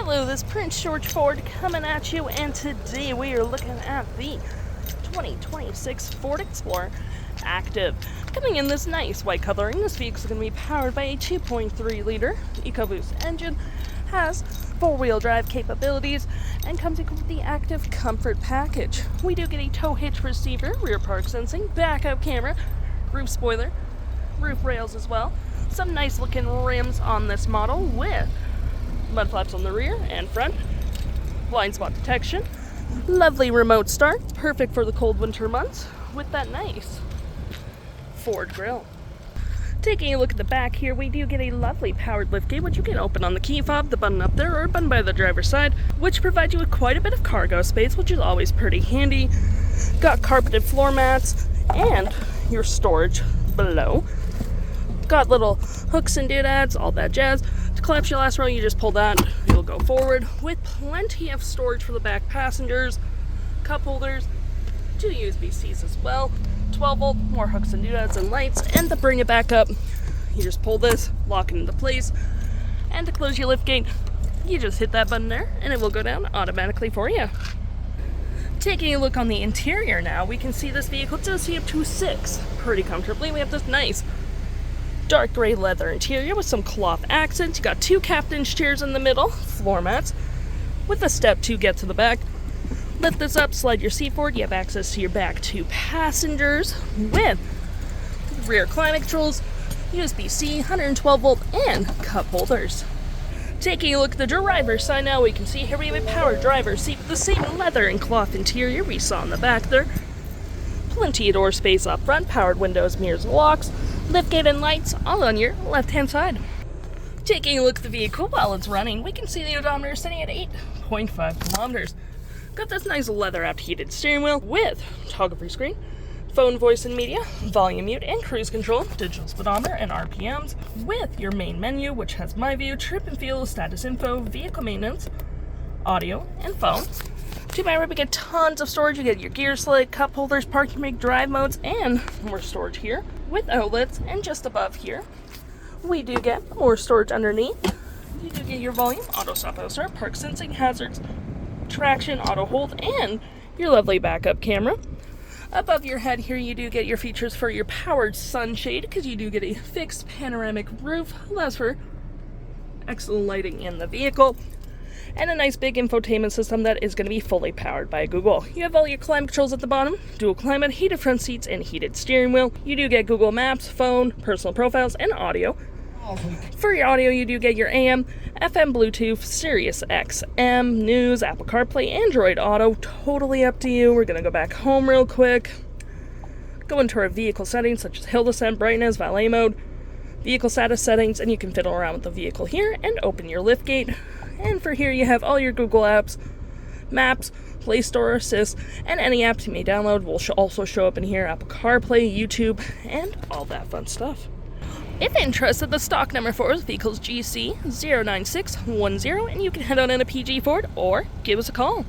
Hello, this is Prince George Ford coming at you, and today we are looking at the 2026 Ford Explorer Active. Coming in this nice white coloring, this vehicle is going to be powered by a 2.3-liter EcoBoost engine, has four-wheel drive capabilities, and comes equipped with the Active Comfort Package. We do get a tow hitch receiver, rear park sensing, backup camera, roof spoiler, roof rails as well. Some nice looking rims on this model with mud flaps on the rear and front, blind spot detection, lovely remote start, perfect for the cold winter months with that nice Ford grille. Taking a look at the back here, we do get a lovely powered liftgate, which you can open on the key fob, the button up there, or button by the driver's side, which provides you with quite a bit of cargo space, which is always pretty handy. Got carpeted floor mats and your storage below. Got little hooks and doodads, all that jazz. To collapse your last row, you just pull that, you'll go forward with plenty of storage for the back passengers, cup holders, two USB-Cs as well, 12 volt, more hooks and doodads and lights, and to bring it back up, you just pull this, lock it into place, and to close your liftgate, you just hit that button there, and it will go down automatically for you. Taking a look on the interior now, we can see this vehicle does see up to 6 pretty comfortably. We have this nice dark gray leather interior with some cloth accents. You got 2 captain's chairs in the middle, floor mats, with a step to get to the back. Lift this up, slide your seat forward. You have access to your back 2 passengers with rear climate controls, USB-C, 112 volt, and cup holders. Taking a look at the driver's side now, we can see here we have a powered driver's seat with the same leather and cloth interior we saw in the back there. Plenty of door space up front, powered windows, mirrors, and locks, liftgate and lights all on your left-hand side. Taking a look at the vehicle while it's running, we can see the odometer sitting at 8.5 kilometers. Got this nice leather-wrapped heated steering wheel with toggle-free screen, phone, voice, and media, volume mute, and cruise control, digital speedometer, and RPMs, with your main menu, which has My View, trip and fuel, status info, vehicle maintenance, audio, and phone. To my right, we get tons of storage. You get your gear slate, cup holders, parking brake, drive modes, and more storage here with outlets. And just above here, we do get more storage underneath. You do get your volume, auto stop, auto start, park sensing, hazards, traction, auto hold, and your lovely backup camera. Above your head here, you do get your features for your powered sunshade, because you do get a fixed panoramic roof, allows for excellent lighting in the vehicle, and a nice big infotainment system that is going to be fully powered by Google. You have all your climate controls at the bottom, dual climate, heated front seats, and heated steering wheel. You do get Google Maps, phone, personal profiles, and audio. For your audio, you do get your AM, FM, Bluetooth, Sirius XM, news, Apple CarPlay, Android Auto, totally up to you. We're going to go back home real quick. Go into our vehicle settings such as hill descent, brightness, valet mode, vehicle status settings, and you can fiddle around with the vehicle here and open your liftgate. And for here, you have all your Google apps, Maps, Play Store Assist, and any apps you may download will also show up in here, Apple CarPlay, YouTube, and all that fun stuff. If interested, the stock number for this vehicle is GC09610, and you can head on in a PG Ford or give us a call.